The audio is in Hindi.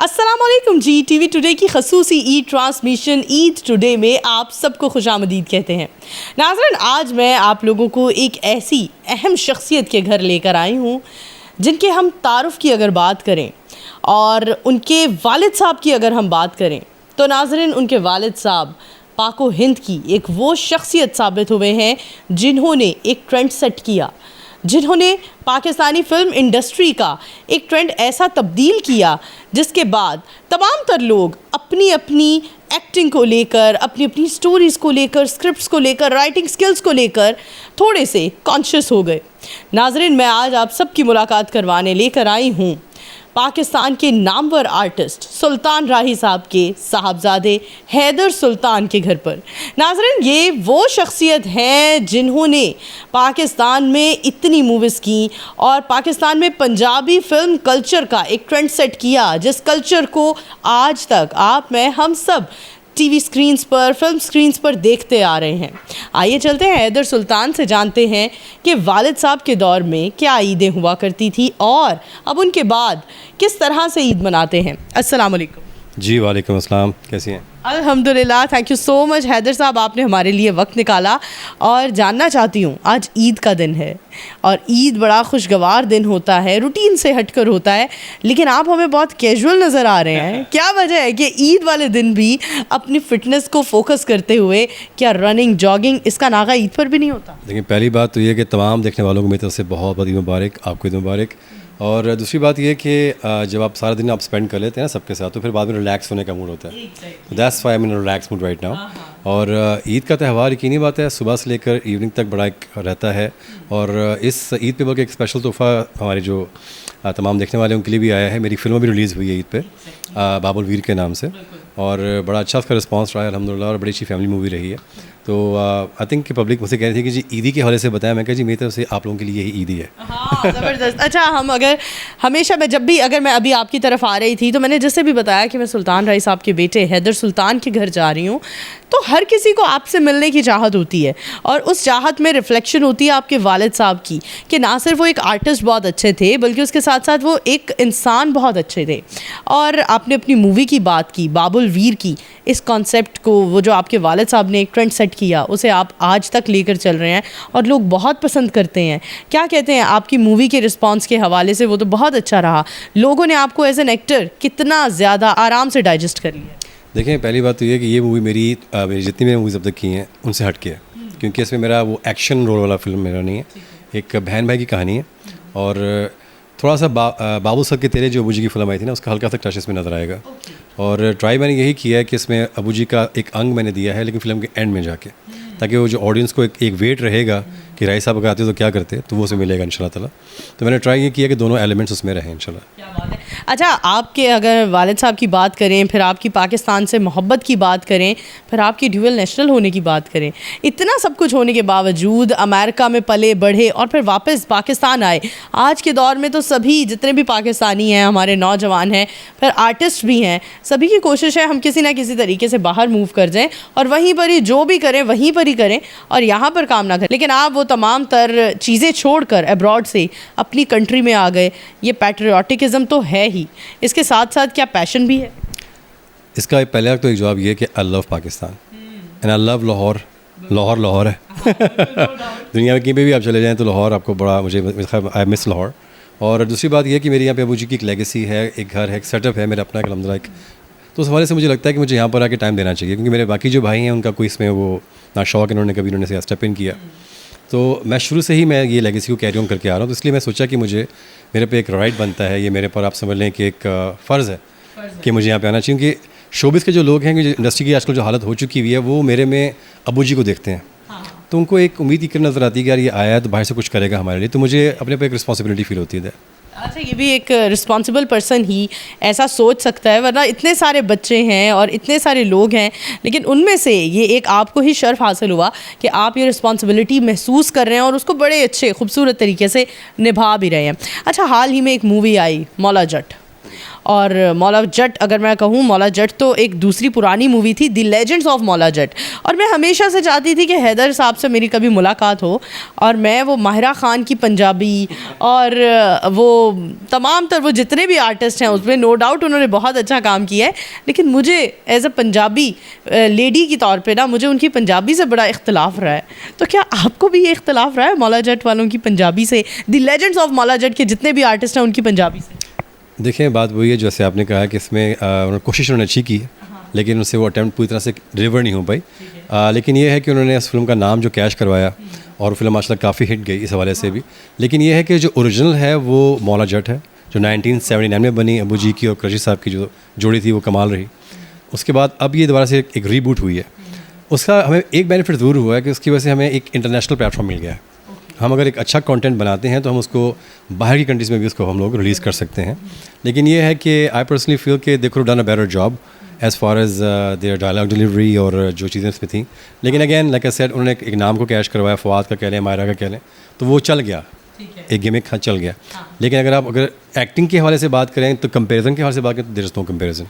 अस्सलामुअलैकुम जी। टीवी टुडे की खसूसी ईद ट्रांसमिशन ईद टुडे में आप सबको खुशामदीद कहते हैं। नाज़रीन, आज मैं आप लोगों को एक ऐसी अहम शख्सियत के घर लेकर आई हूँ जिनके हम तारुफ़ की अगर बात करें और उनके वालिद साहब की अगर हम बात करें तो नाज़रीन, उनके वालिद साहब पाको हिंद की एक वो शख्सियत साबित हुए हैं जिन्होंने एक ट्रेंड सेट किया, जिन्होंने पाकिस्तानी फ़िल्म इंडस्ट्री का एक ट्रेंड ऐसा तब्दील किया जिसके बाद तमाम तर लोग अपनी अपनी एक्टिंग को लेकर, अपनी अपनी स्टोरीज़ को लेकर, स्क्रिप्ट्स को लेकर, राइटिंग स्किल्स को लेकर थोड़े से कॉन्शियस हो गए। नाज़रीन, मैं आज आप सबकी मुलाकात करवाने लेकर आई हूँ पाकिस्तान के नामवर आर्टिस्ट सुल्तान राही साहब के साहबजादे हैदर सुल्तान के घर पर। नाज़रीन, ये वो शख्सियत हैं जिन्होंने पाकिस्तान में इतनी मूवीज़ की और पाकिस्तान में पंजाबी फ़िल्म कल्चर का एक ट्रेंड सेट किया, जिस कल्चर को आज तक आप मैं हम सब टीवी स्क्रीन्स पर, फिल्म स्क्रीन्स पर देखते आ रहे हैं। आइए चलते हैं हैदर सुल्तान से, जानते हैं कि वालिद साहब के दौर में क्या ईदें हुआ करती थी और अब उनके बाद किस तरह से ईद मनाते हैं। अस्सलाम वालेकुम। जी वालेकुम अस्सलाम, कैसी हैं? अल्हम्दुलिल्लाह, thank you so much Haidar sahab, आपने हमारे लिए वक्त निकाला। और जानना चाहती हूँ, आज ईद का दिन है और ईद बड़ा खुशगवार दिन होता है, रूटीन से हटकर होता है, लेकिन आप हमें बहुत कैजुअल नज़र आ रहे हैं। क्या वजह है कि ईद वाले दिन भी अपनी फ़िटनेस को फोकस करते हुए क्या रनिंग, जॉगिंग, इसका नागा ईद पर भी नहीं होता? देखिए, पहली बात तो ये कि तमाम देखने वालों को मेरी तरफ से बहुत बहुत ईद मुबारक, आपको ईद मुबारक। और दूसरी बात ये कि जब आप सारा दिन आप स्पेंड कर लेते हैं ना सबके साथ, तो फिर बाद में रिलैक्स होने का मूड होता है। That's why I am in relax mood right now. और ईद का त्यौहार यकीनी बात है, सुबह से लेकर इवनिंग तक बड़ा एक रहता है। और इस ईद पे बल्कि एक स्पेशल तोहफ़ा हमारे जो तमाम देखने वाले उनके लिए भी आया है। मेरी फिल्म भी रिलीज़ हुई है ईद पे बाबुल वीर के नाम से, और बड़ा अच्छा उसका रिस्पांस रहा है अल्हम्दुलिल्लाह, और बड़ी अच्छी फैमिली मूवी रही है। तो आई थिंक कि पब्लिक मुझसे कह रही थी कि जी ईदी के हवाले से बताया। मैं कहा जी मेरी तरफ से आप लोगों के लिए यही ईदी है। हाँ, ज़बरदस्त। अच्छा, हम अगर हमेशा मैं अभी आपकी तरफ आ रही थी तो मैंने जैसे भी बताया कि मैं सुल्तान राही साहब के बेटे हैदर सुल्तान के घर जा रही हूँ, तो हर किसी को आपसे मिलने की चाहत होती है और उस चाहत में रिफ्लेक्शन होती है आपके वालिद साहब की कि ना सिर्फ वो एक आर्टिस्ट बहुत अच्छे थे बल्कि उसके साथ साथ वो एक इंसान बहुत अच्छे थे। और आपने अपनी मूवी की बात की, बाबुल वीर की, इस कॉन्सेप्ट को, वो जो आपके वालिद साहब ने एक ट्रेंड सेट किया, उसे आप आज तक लेकर चल रहे हैं और लोग बहुत पसंद करते हैं। क्या कहते हैं आपकी मूवी के रिस्पांस के हवाले से? वो तो बहुत अच्छा रहा, लोगों ने आपको एज एन एक्टर कितना ज़्यादा आराम से डाइजेस्ट कर लिया? देखें, पहली बात तो ये कि ये मूवी मेरी जितनी मैंने मूवीज़ अब तक की हैं उनसे हट के है, क्योंकि इसमें मेरा वो एक्शन रोल वाला फिल्म मेरा नहीं है। एक बहन भाई की कहानी है और थोड़ा सा बाबू साहब के तेरे जो अबू जी की फिल्म आई थी ना, उसका हल्का सा टच इसमें नज़र आएगा। और ट्राई मैंने यही किया है कि इसमें अबू जी का एक अंग मैंने दिया है, लेकिन फिल्म के एंड में जाके, ताकि वो जो ऑडियंस को एक वेट रहेगा कि राही साहब अगर आते तो क्या करते, तो वो उसे मिलेगा इंशाल्लाह ताला। तो मैंने ट्राई ये किया कि दोनों एलिमेंट्स उसमें रहें इंशाल्लाह। क्या बात है। अच्छा, आपके अगर वालिद साहब की बात करें, फिर आपकी पाकिस्तान से मोहब्बत की बात करें, फिर आपकी ड्यूअल नेशनल होने की बात करें, इतना सब कुछ होने के बावजूद अमेरिका में पले बढ़े और फिर वापस पाकिस्तान आए। आज के दौर में तो सभी जितने भी पाकिस्तानी हैं, हमारे नौजवान हैं, फिर आर्टिस्ट भी हैं, सभी की कोशिश है हम किसी ना किसी तरीके से बाहर मूव कर जाएं और वहीं पर ही जो भी करें वहीं पर ही करें और यहाँ पर काम ना करें। लेकिन आप वो तमाम तर चीज़ें छोड़कर अब्रॉड से अपनी कंट्री में आ गए। ये पैट्रियाटिज़म तो है ही, इसके साथ साथ क्या पैशन भी है? इसका पहले तो एक जवाब ये है कि I love Pakistan and I love Lahore. Lahore Lahore है। दुनिया में कहीं पे भी आप चले जाएँ तो लाहौर आपको बड़ा, मुझे आई मिस लाहौर। और दूसरी बात यह है कि मेरी यहाँ पे अबू जी की एक लेगेसी है, एक घर है, एक सेटअप है मेरा अपना अल्हम्दुलिल्लाह एक। तो उस हवाले से मुझे लगता है कि मुझे यहाँ पर आके टाइम देना चाहिए, क्योंकि मेरे बाकी जो भाई हैं उनका कोई इसमें वो ना शौक, इन्होंने कभी इन्होंने स्टेप इन किया। तो मैं शुरू से ही मैं ये लेगेसी को कैरी ऑन करके आ रहा हूँ, तो इसलिए मैं सोचा कि मुझे मेरे पे एक राइट बनता है, ये मेरे पर आप समझ लें कि एक फ़र्ज़ है कि मुझे यहाँ पे आना चाहिए। क्योंकि शोबिस के जो लोग हैं, इंडस्ट्री की आजकल जो हालत हो चुकी हुई है, वो मेरे में अबू जी को देखते हैं। तो उनको एक उम्मीद की किरण नज़र आती है कि यार ये आया है तो बाहर से कुछ करेगा हमारे लिए, तो मुझे अपने पे एक रिस्पॉन्सिबिलिटी फील होती है। अच्छा, ये भी एक रिस्पॉन्सिबल पर्सन ही ऐसा सोच सकता है, वरना इतने सारे बच्चे हैं और इतने सारे लोग हैं, लेकिन उनमें से ये एक आपको ही शर्फ हासिल हुआ कि आप ये रिस्पॉन्सिबिलिटी महसूस कर रहे हैं और उसको बड़े अच्छे खूबसूरत तरीके से निभा भी रहे हैं। अच्छा, हाल ही में एक मूवी आई मौला जट, और मौला जट, अगर मैं कहूँ, मौला जट तो एक दूसरी पुरानी मूवी थी, the legends of Maula Jatt. और मैं हमेशा से चाहती थी कि हैदर साहब से मेरी कभी मुलाकात हो और मैं वो माहिरा ख़ान की पंजाबी और वो तमाम तर वो जितने भी आर्टिस्ट हैं उसमें नो डाउट उन्होंने बहुत अच्छा काम किया है, लेकिन मुझे एज अ पंजाबी लेडी की तौर पे ना मुझे उनकी पंजाबी से बड़ा इख्तलाफ रहा है। तो क्या आपको भी ये इख्तलाफ रहा है मौला जट वालों की पंजाबी से, the legends of Maula Jatt के जितने भी आर्टिस्ट हैं उनकी पंजाबी से? देखें, बात वही है जैसे आपने कहा कि इसमें कोशिश उन्होंने अच्छी की, लेकिन उससे वो अटैम्प्ट पूरी तरह से डिलीवर नहीं हो पाई। लेकिन ये है कि उन्होंने इस फिल्म का नाम जो कैश करवाया और फिल्म माशाल्लाह काफ़ी हिट गई इस हवाले से भी। लेकिन ये है कि जो ओरिजिनल है वो मौला जट है, जो 1979 में बनी, अबू जी की और क्रशी साहब की जो जोड़ी थी वो कमाल रही। उसके बाद अब ये दोबारा से एक रीबूट हुई है। उसका हमें एक बेनिफिट ज़रूर हुआ है कि उसकी वजह से हमें एक इंटरनेशनल प्लेटफॉर्म मिल गया है। हम अगर एक अच्छा कंटेंट बनाते हैं तो हम उसको बाहर की कंट्रीज़ में भी उसको हम लोग रिलीज़ कर सकते हैं। लेकिन ये है कि आई पर्सनली फील कि they could done a better job as far as their dialogue delivery और जो चीज़ें इसमें थी। लेकिन अगेन लाइक आई सेड, उन्होंने एक नाम को कैश करवाया, फवाद का कह लें, मायरा का कह लें, तो वो चल गया, एक गिमिक चल गया। लेकिन अगर आप एक्टिंग के हवाले से बात करें तो कंपैरिजन के हवाले से बात करें तो देयर इज़ नो कंपैरिजन।